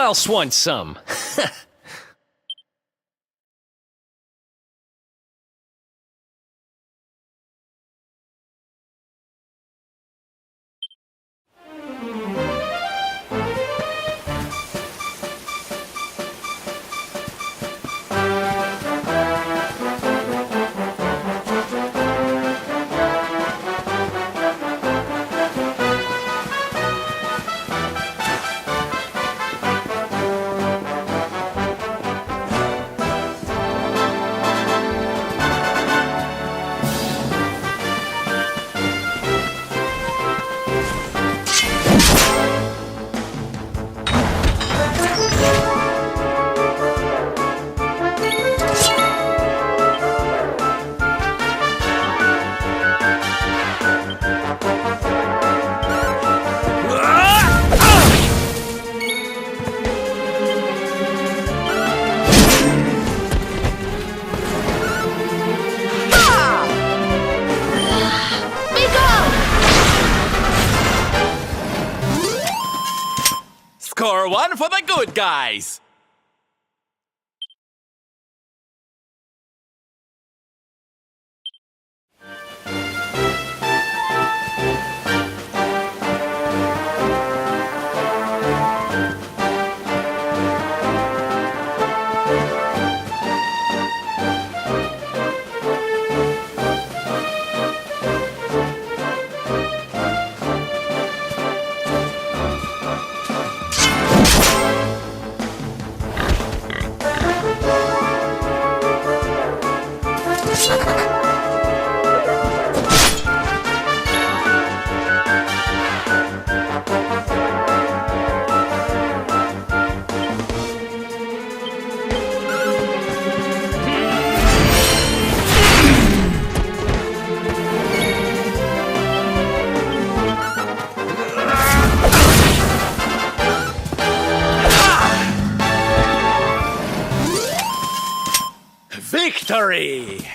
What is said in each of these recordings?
else wants some? Score one for the good guys! Victory!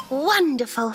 Wonderful.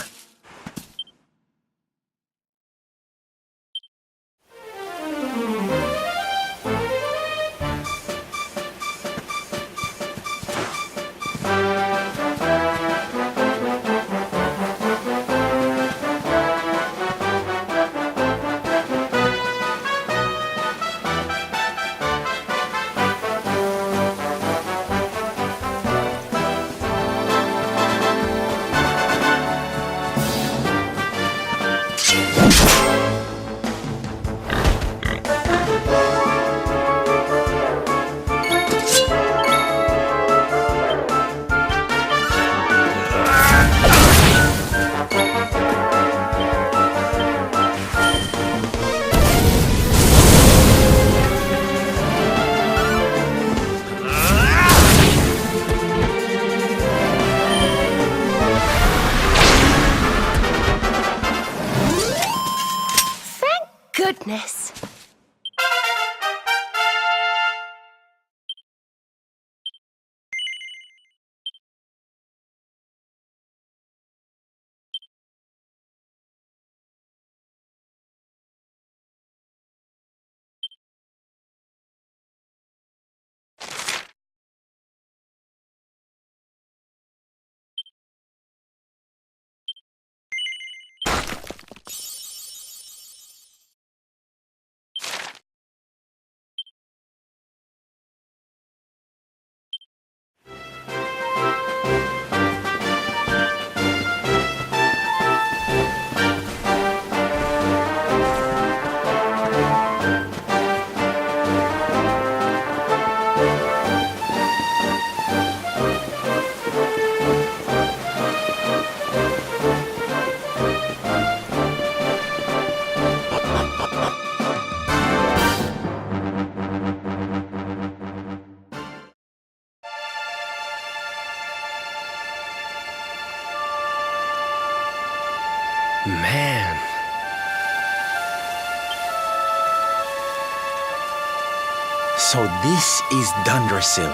So this is Dundrasil.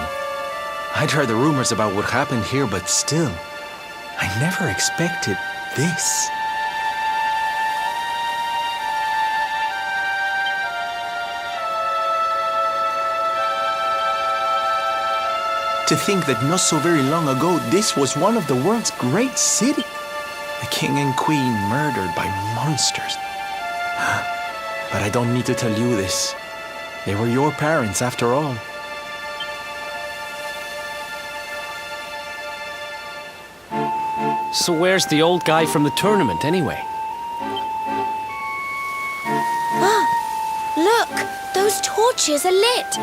I'd heard the rumors about what happened here, but still, I never expected this. To think that not so very long ago, this was one of the world's great cities. The king and queen murdered by monsters. But I don't need to tell you this. They were your parents, after all. So where's the old guy from the tournament, anyway? Look, those torches are lit.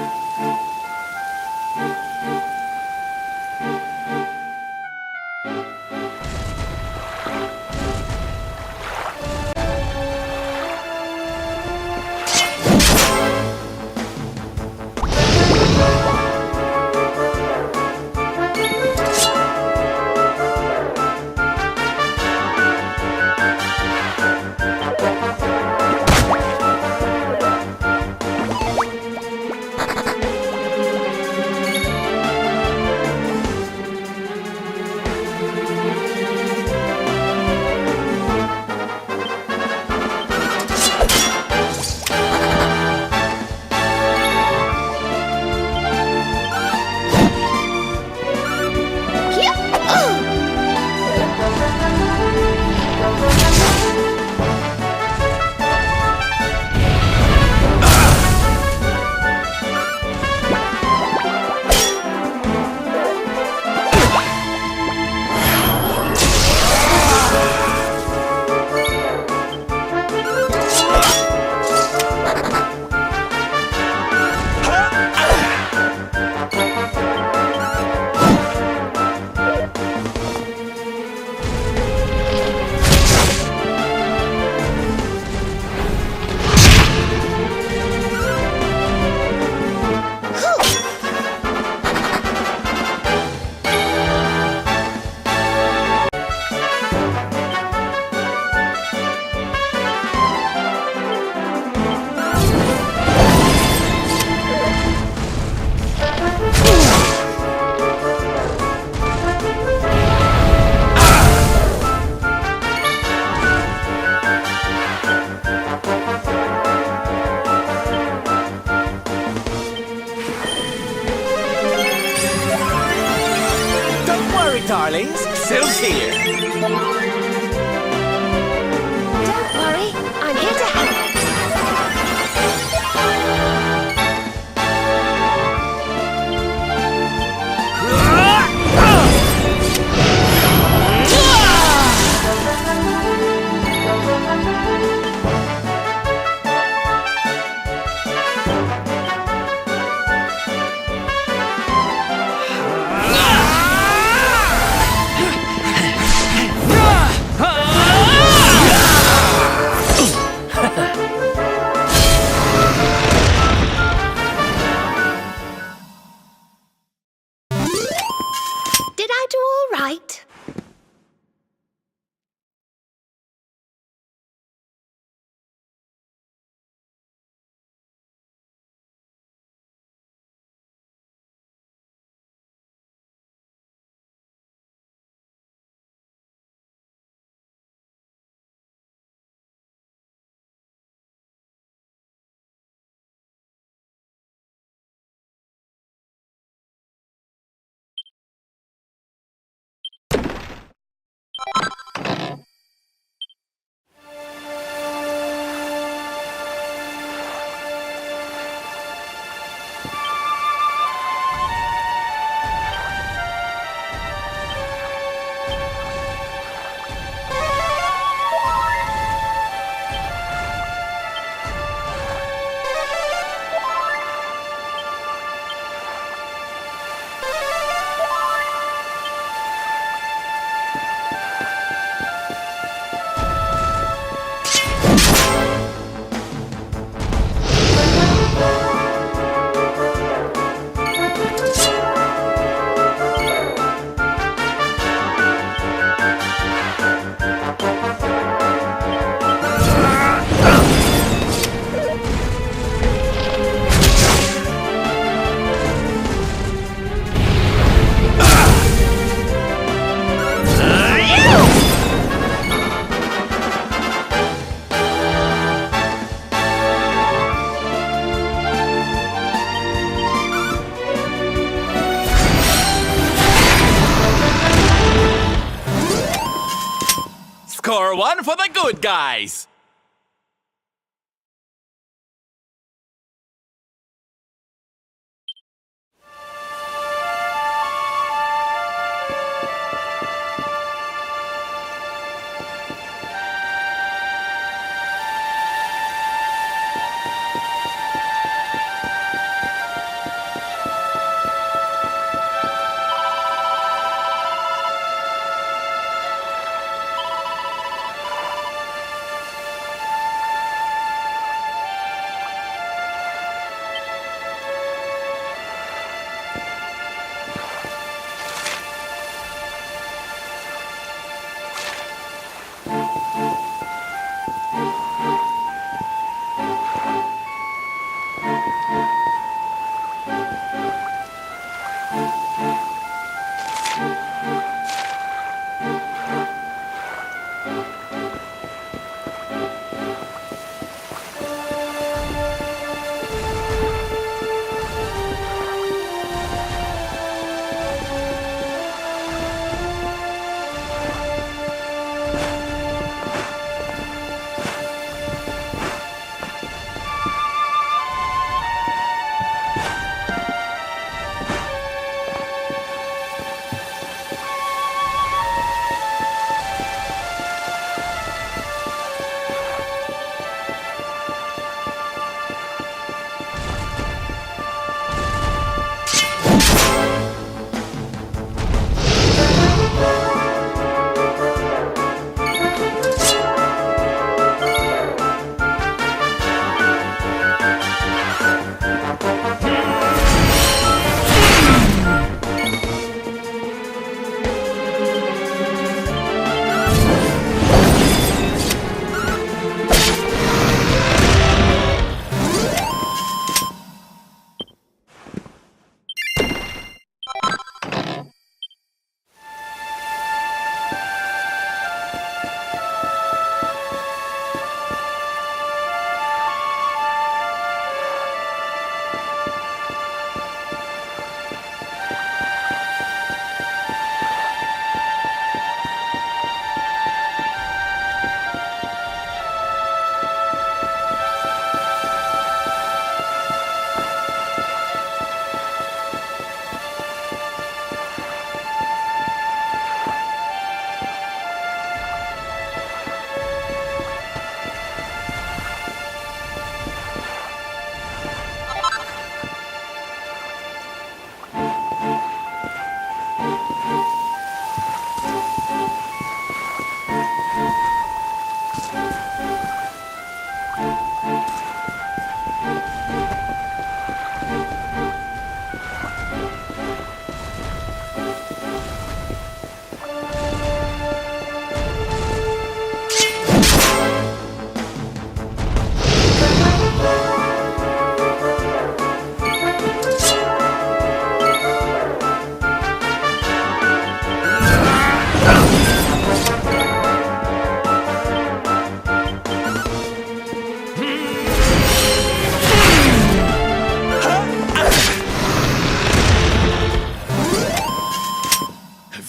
Darlings, Syl's here. Don't worry, I'm here to help. Did I do all right? Score one for the good guys!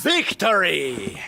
Victory!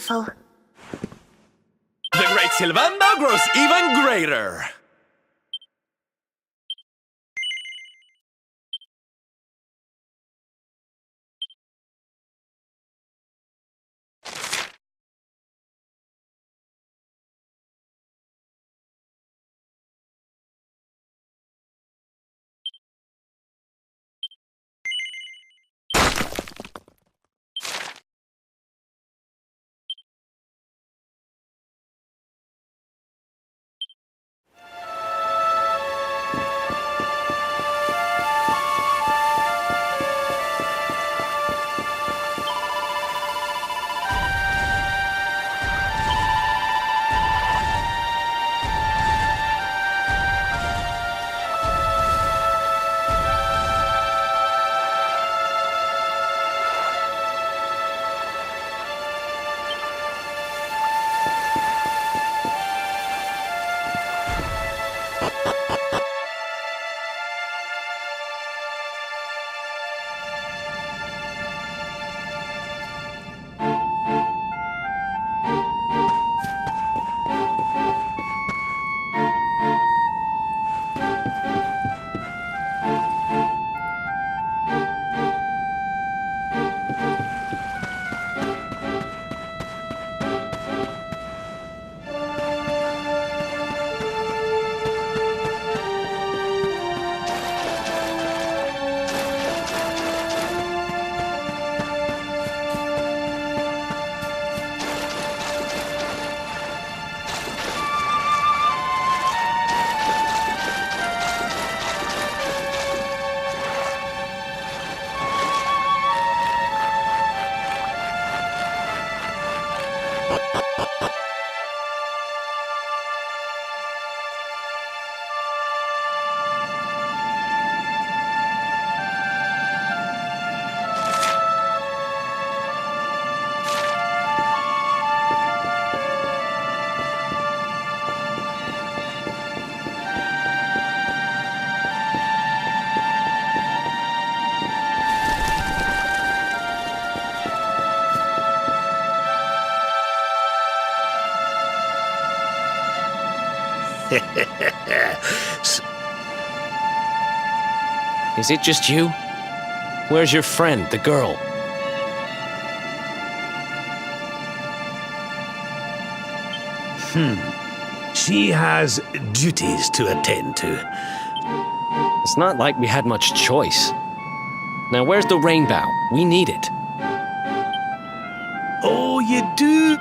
beautiful. The great Sylvando grows even greater. Is it just you? Where's your friend, the girl? She has duties to attend to. It's not like we had much choice. Now, where's the rainbough? We need it. Oh, you do?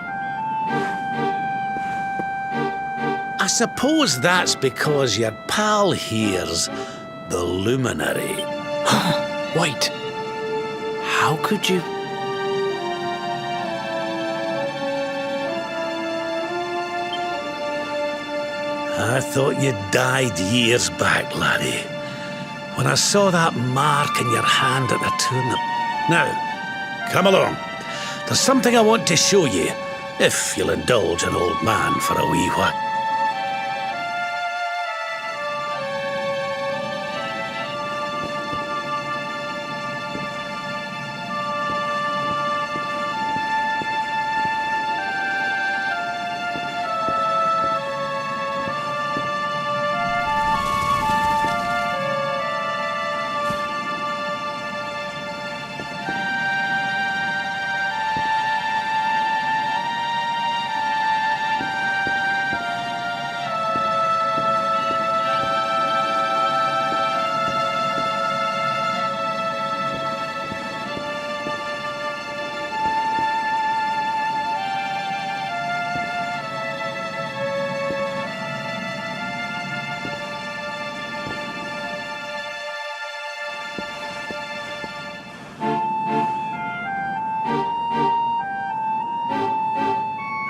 I suppose that's because your pal here's the luminary. Wait. How could you? I thought you died years back, laddie, when I saw that mark in your hand at the tournament. Now, come along. There's something I want to show you, if you'll indulge an old man for a wee while.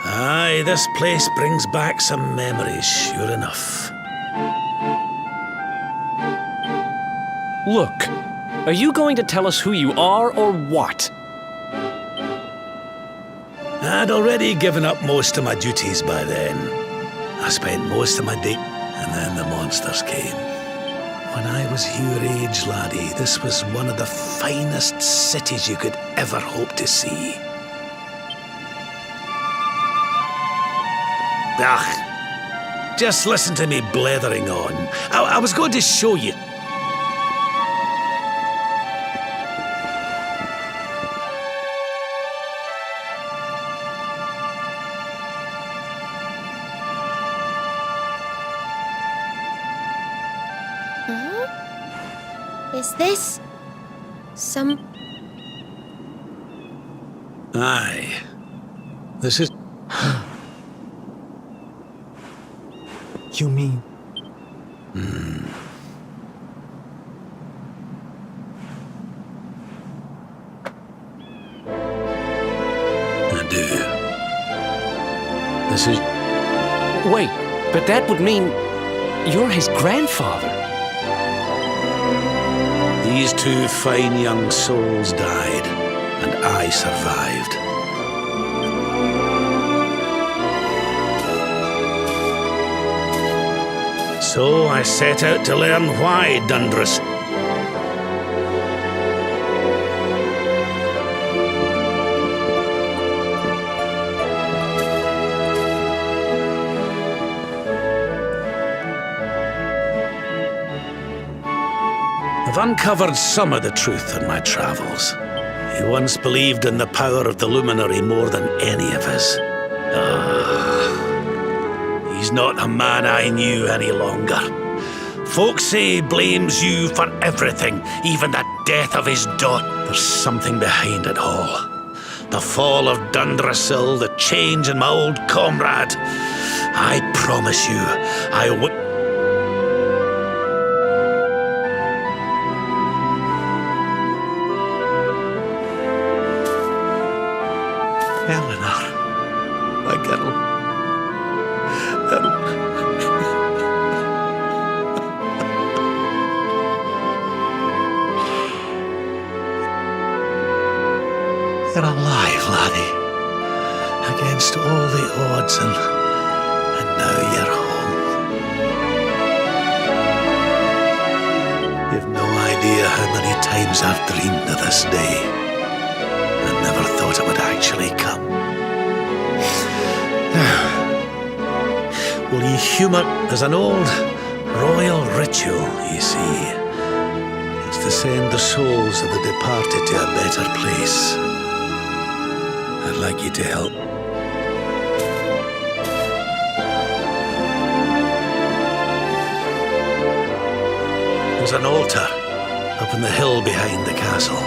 Aye, this place brings back some memories, sure enough. Look, are you going to tell us who you are or what? I'd already given up most of my duties by then. I spent most of my day, and then the monsters came. When I was your age, laddie, this was one of the finest cities you could ever hope to see. Just listen to me blethering on. I was going to show you. Is this some... Aye. This is... You mean... I do. This is... Wait, but that would mean you're his grandfather. These two fine young souls died, and I survived. So I set out to learn why Dundrus. I've uncovered some of the truth in my travels. He once believed in the power of the luminary more than any of us. He's not a man I knew any longer. Folks say he blames you for everything, even the death of his daughter. There's something behind it all. The fall of Dundrasil, the change in my old comrade. I promise you, I would... Eleanor, my girl. You're alive, laddie. Against all the odds, and now you're home. You've no idea how many times I've dreamed of this day. I never thought it would actually come. Now, will you humour... There's an old royal ritual, you see. It's to send the souls of the departed to a better place. I'd like you to help. There's an altar up in the hill behind the castle.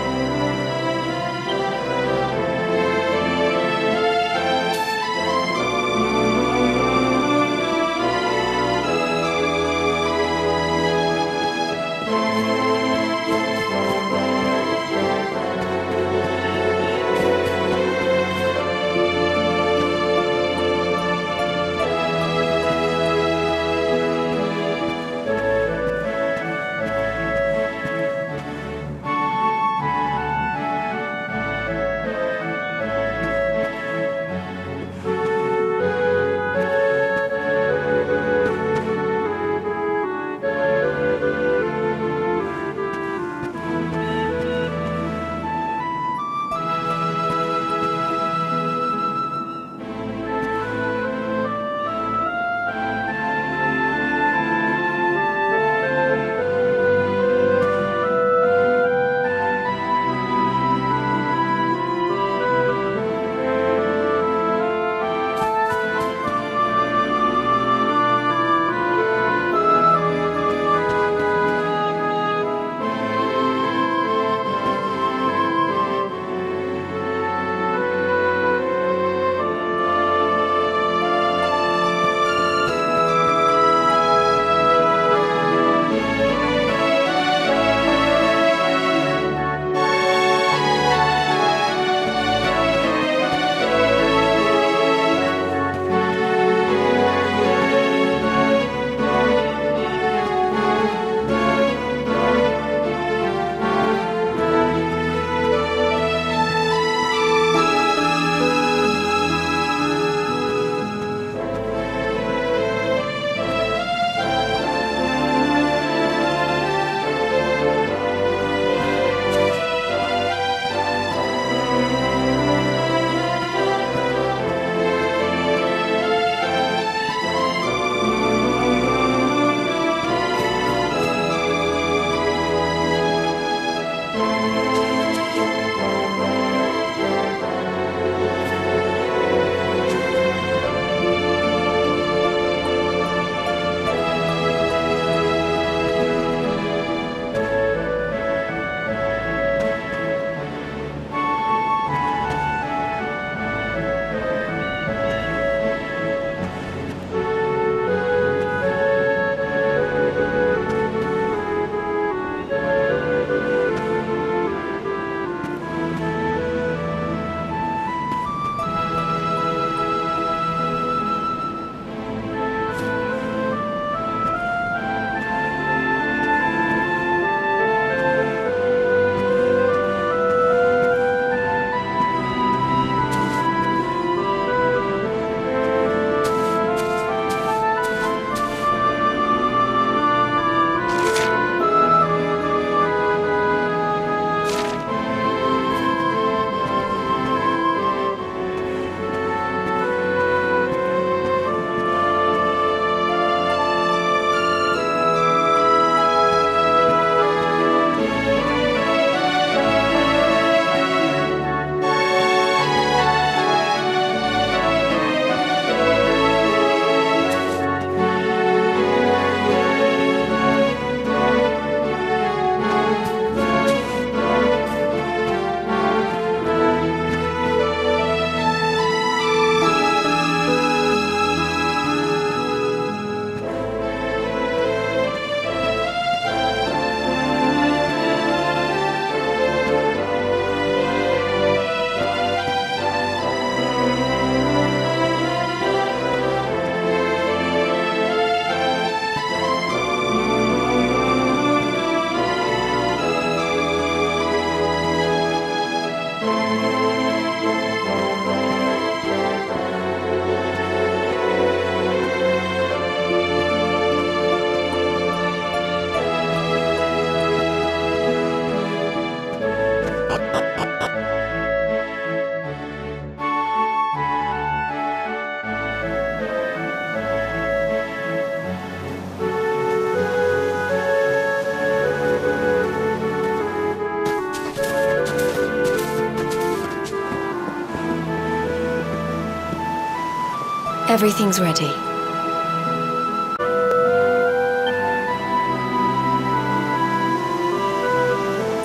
Everything's ready.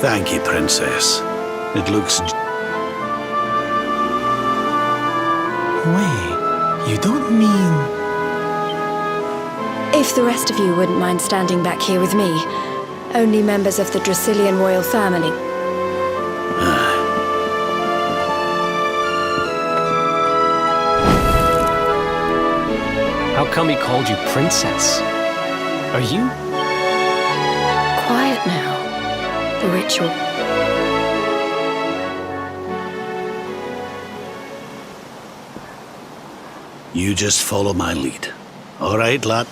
Thank you, Princess. It looks... Wait, you don't mean... If the rest of you wouldn't mind standing back here with me, only members of the Dracilian royal family. How come he called you princess? Are you? Quiet now. The ritual. You just follow my lead. All right, lad?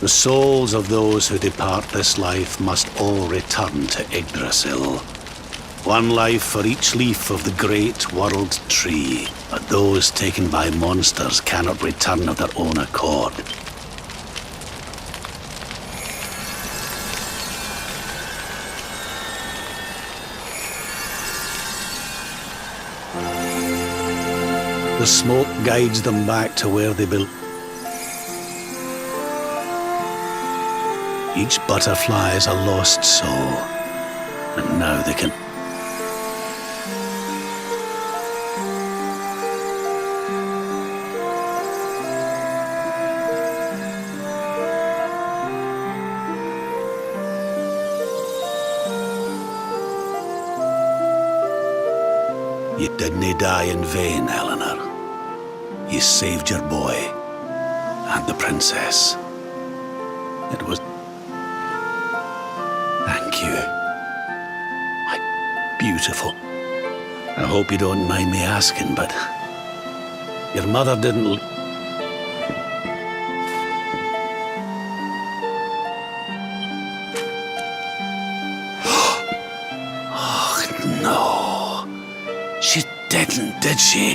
The souls of those who depart this life must all return to Yggdrasil. One life for each leaf of the great world tree, but those taken by monsters cannot return of their own accord. The smoke guides them back to where they belong. Each butterfly is a lost soul, and now they can... You didn't die in vain, Eleanor. You saved your boy, and the princess. It was... Thank you. My beautiful. I hope you don't mind me asking, but... Your mother didn't... didn't, did she?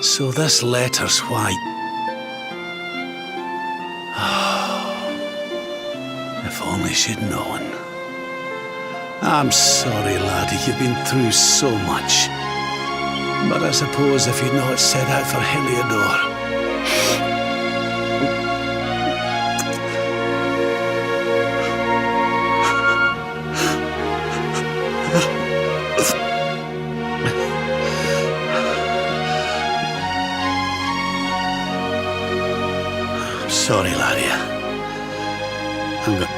So this letter's why. If only she'd known. I'm sorry, laddie, you've been through so much. But I suppose if you'd not set out for Heliodor. Sorry, laddie. I'm going.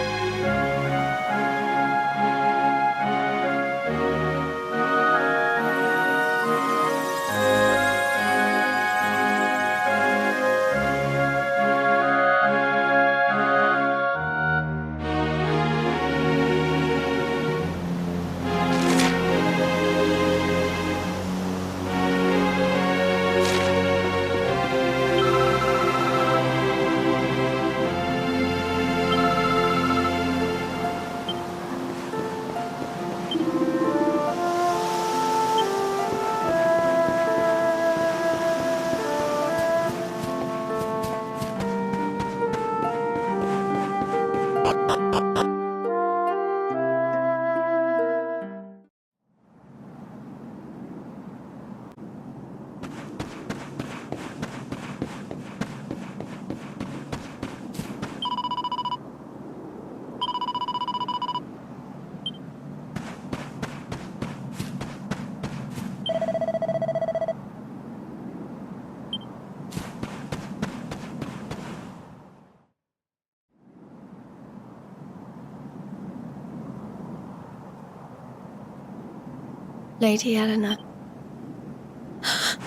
Lady Eleanor.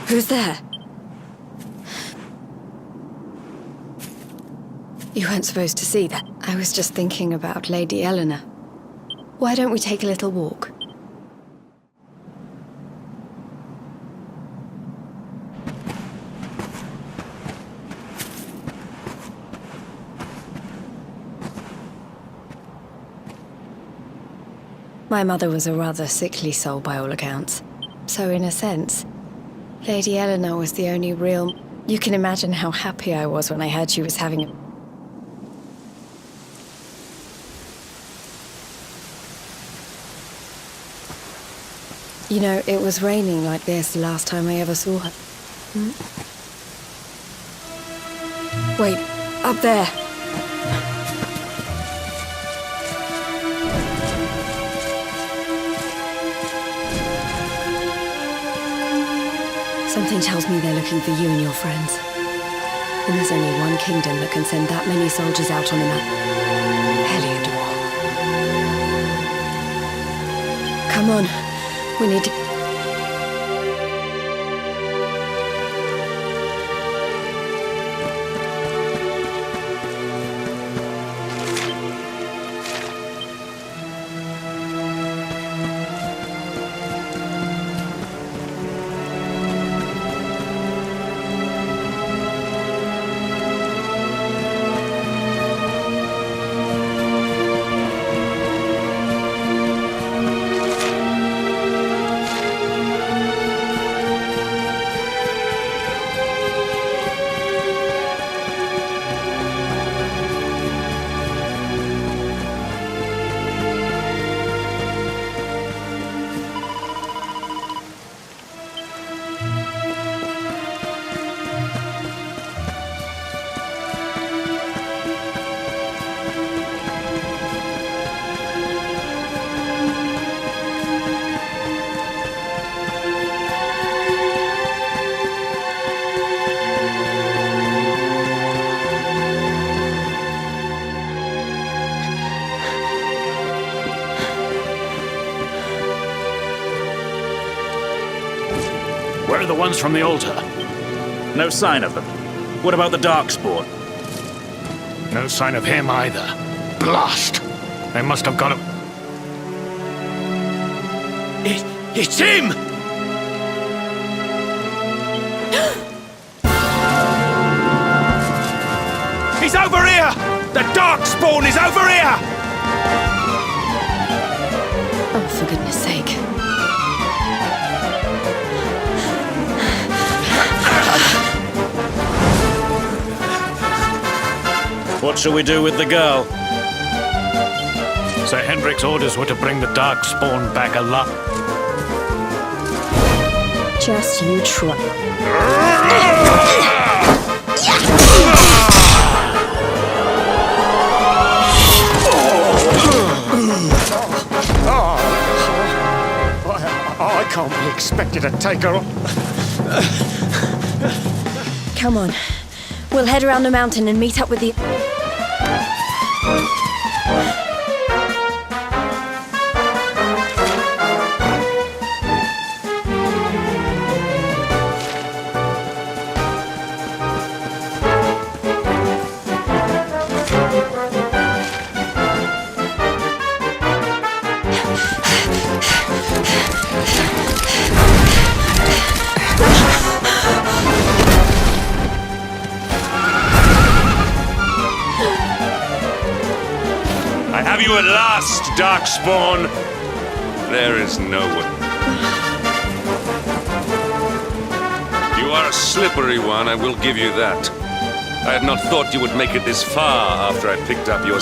Who's there? You weren't supposed to see that. I was just thinking about Lady Eleanor. Why don't we take a little walk? My mother was a rather sickly soul by all accounts. So in a sense, Lady Eleanor was the only real... You can imagine how happy I was when I heard she was having a... You know, it was raining like this the last time I ever saw her. Wait, up there. Something tells me they're looking for you and your friends. And there's only one kingdom that can send that many soldiers out on a map. Heliodor. Come on, we need to... Where are the ones from the altar? No sign of them. What about the Darkspawn? No sign of him either. Blast! They must have got him. It's him! He's over here! The Darkspawn is over here! for goodness sake. What shall we do with the girl? Sir Hendrik's orders were to bring the Darkspawn back alive. Just you try. I can't be expected to take her on. Come on. We'll head around the mountain and meet up with the... I have you at last, Darkspawn. There is no one. You are a slippery one, I will give you that. I had not thought you would make it this far after I picked up your...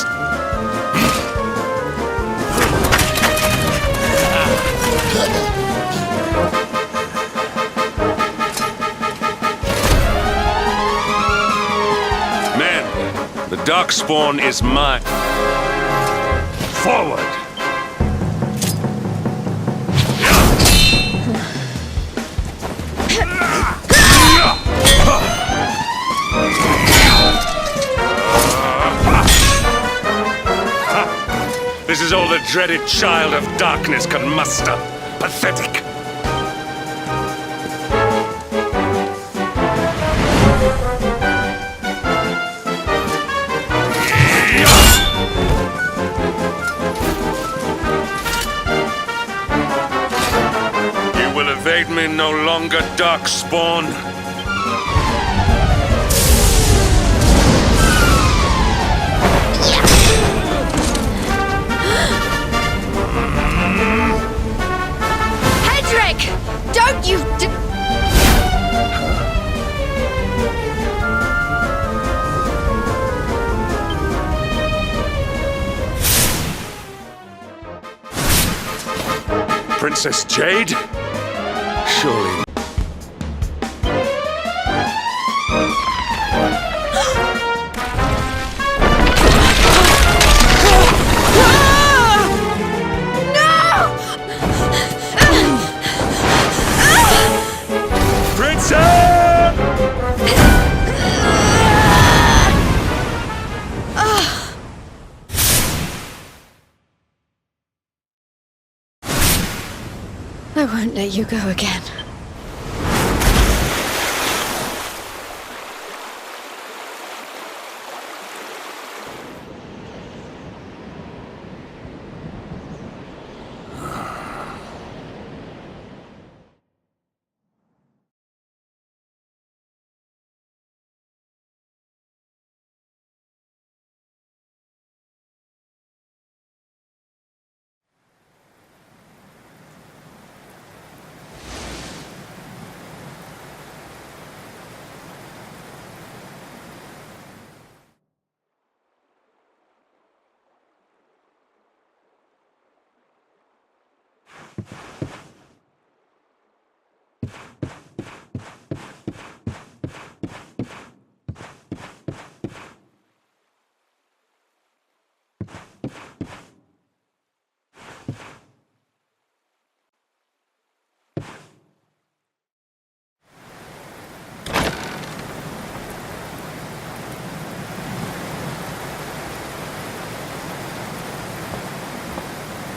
Men, the Darkspawn is mine. Forward! This is all the dreaded child of darkness can muster. Pathetic! You will evade me no longer, Darkspawn. Don't you Princess Jade? Surely. I won't let you go again.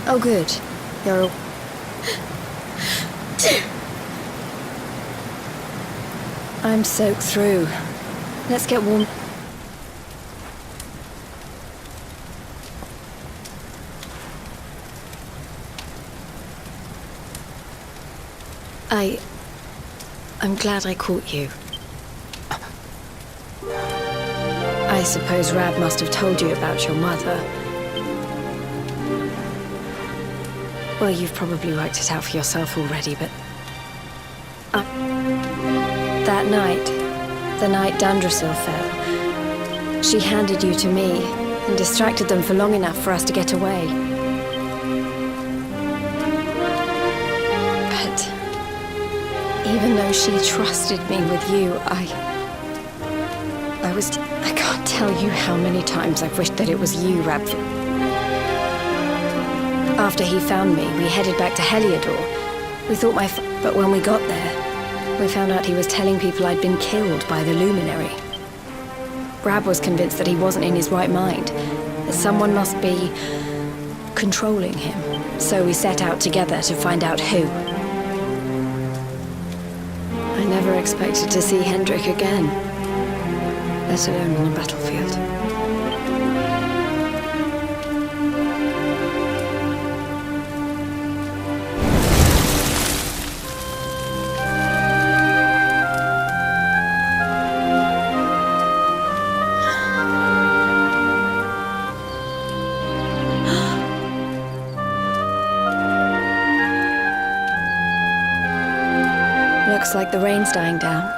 Oh, good. You're all... I'm soaked through. Let's get warm. I'm glad I caught you. I suppose Rab must have told you about your mother. Well, you've probably worked it out for yourself already, but... that night, the night Dundrasil fell, she handed you to me and distracted them for long enough for us to get away. But even though she trusted me with you, I can't tell you how many times I've wished that it was you, Radford. After he found me, we headed back to Heliodor. We thought but when we got there, we found out he was telling people I'd been killed by the Luminary. Rab was convinced that he wasn't in his right mind, that someone must be controlling him. So we set out together to find out who. I never expected to see Hendrik again, let alone on a battlefield. Looks like the rain's dying down.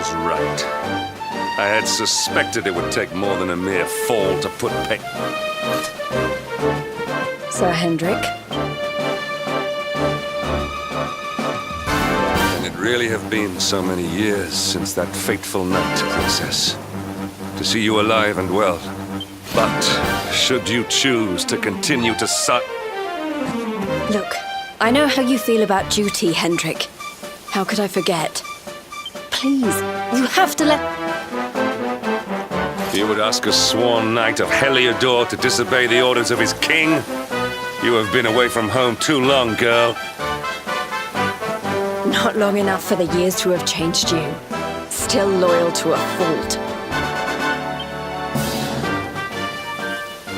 was right. I had suspected it would take more than a mere fall to put Sir Hendrik. And it really have been so many years since that fateful night, Princess. To see you alive and well. But should you choose to continue to Look, I know how you feel about duty, Hendrik. How could I forget? Please, you have to let... You would ask a sworn knight of Heliodor to disobey the orders of his king? You have been away from home too long, girl. Not long enough for the years to have changed you. Still loyal to a fault.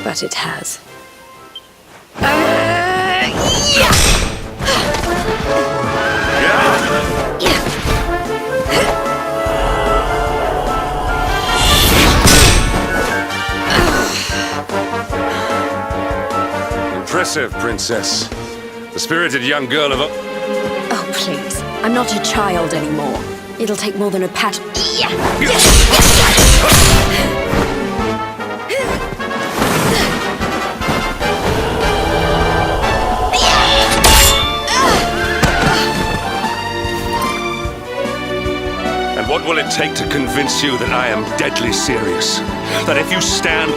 But it has. Impressive, Princess. The spirited young girl of... Oh, please. I'm not a child anymore. It'll take more than a pat... And what will it take to convince you that I am deadly serious? That if you stand...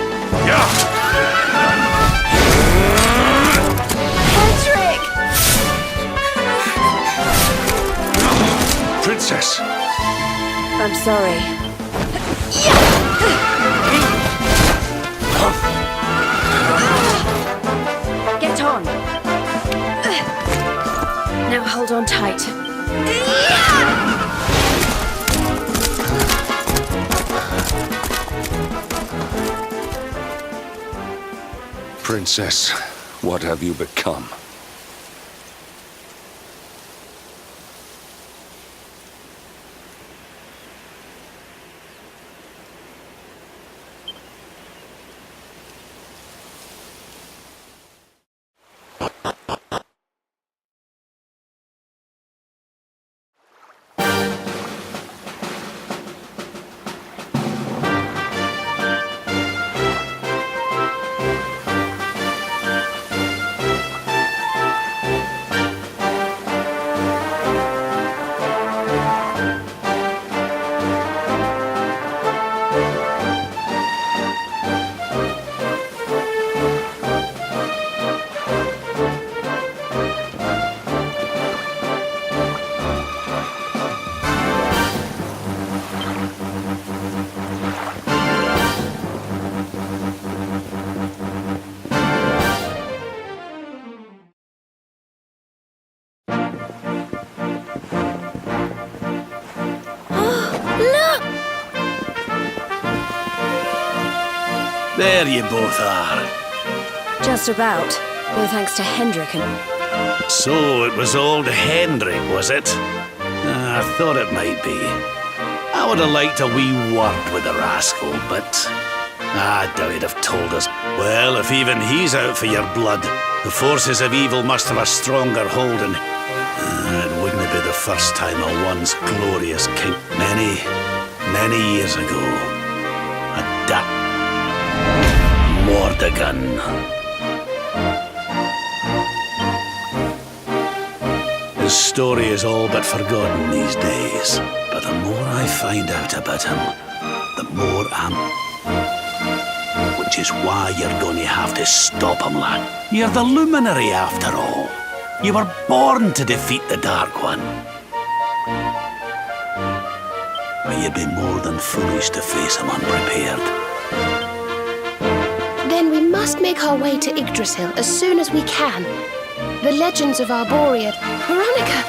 Princess! I'm sorry. Get on. Now hold on tight. Princess, what have you become? There you both are. Just about. No thanks to Hendrik and... So it was old Hendrik, was it? I thought it might be. I would have liked a wee word with the rascal, but I doubt he'd have told us. Well, if even he's out for your blood, the forces of evil must have a stronger hold in. It wouldn't be the first time a once glorious king. Many years ago, Mordegon. His story is all but forgotten these days, but the more I find out about him, the more which is why you're going to have to stop him, lad. You're the luminary after all. You were born to defeat the Dark One. But you'd be more than foolish to face him unprepared. Then we must make our way to Yggdrasil as soon as we can. The legends of Arboread. Veronica!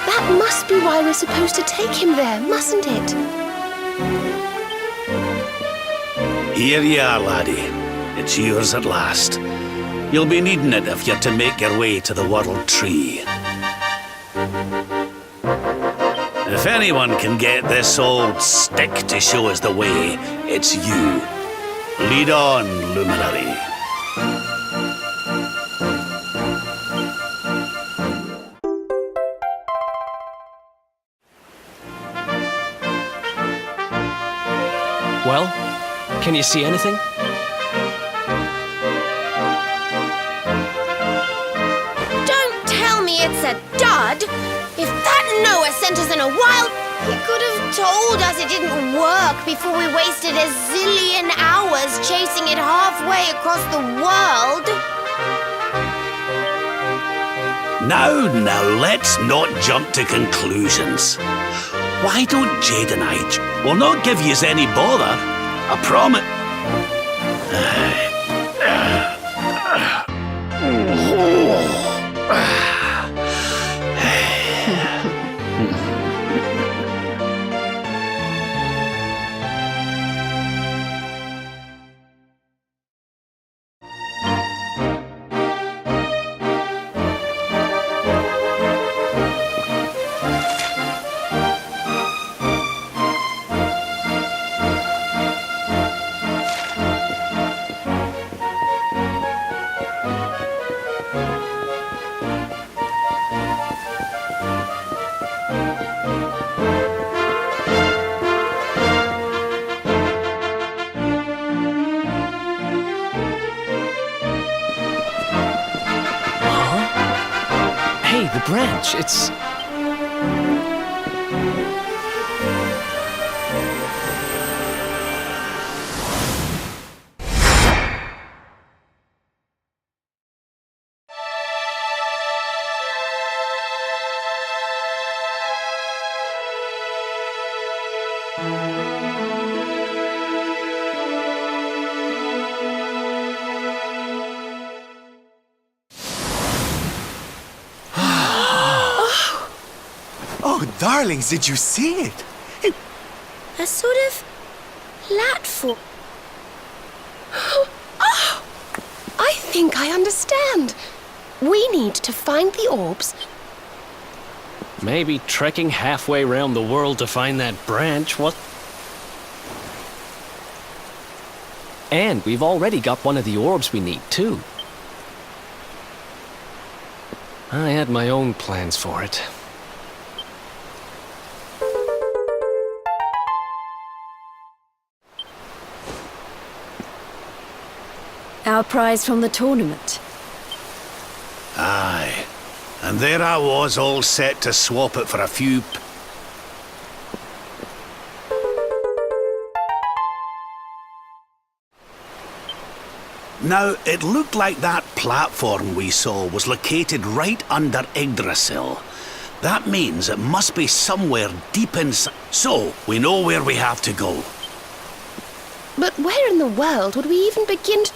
That must be why we're supposed to take him there, mustn't it? Here you are, laddie. It's yours at last. You'll be needing it if you're to make your way to the World Tree. If anyone can get this old stick to show us the way, it's you. Lead on, luminary. Well, can you see anything? Don't tell me it's a dud! If that Noah sent us in a wild... He could have told us it didn't work before we wasted a zillion hours chasing it halfway across the world. Now, let's not jump to conclusions. Why don't Jade and I... We'll not give yous any bother. I promise... Hey, the branch, it's... Oh, darlings, did you see it? A sort of platform. Oh, I think I understand. We need to find the orbs. Maybe trekking halfway around the world to find that branch was... And we've already got one of the orbs we need, too. I had my own plans for it. Our prize from the tournament. Aye. And there I was, all set to swap it for a few... Now, it looked like that platform we saw was located right under Yggdrasil. That means it must be somewhere deep inside. So, we know where we have to go. But where in the world would we even begin to...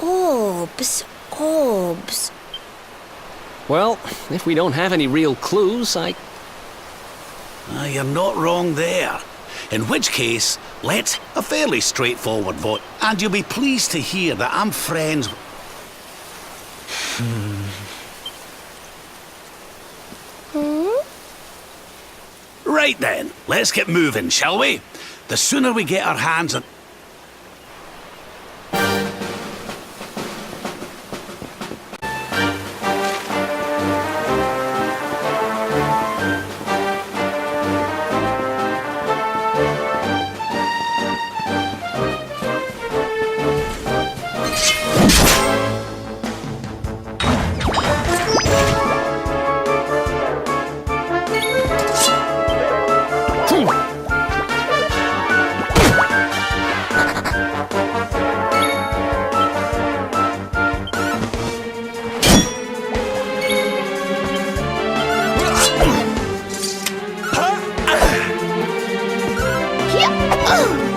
Orbs. Well, if we don't have any real clues, You're not wrong there. In which case, let's a fairly straightforward vote. And you'll be pleased to hear that I'm friends... Right then, let's get moving, shall we? The sooner we get our hands on... Here.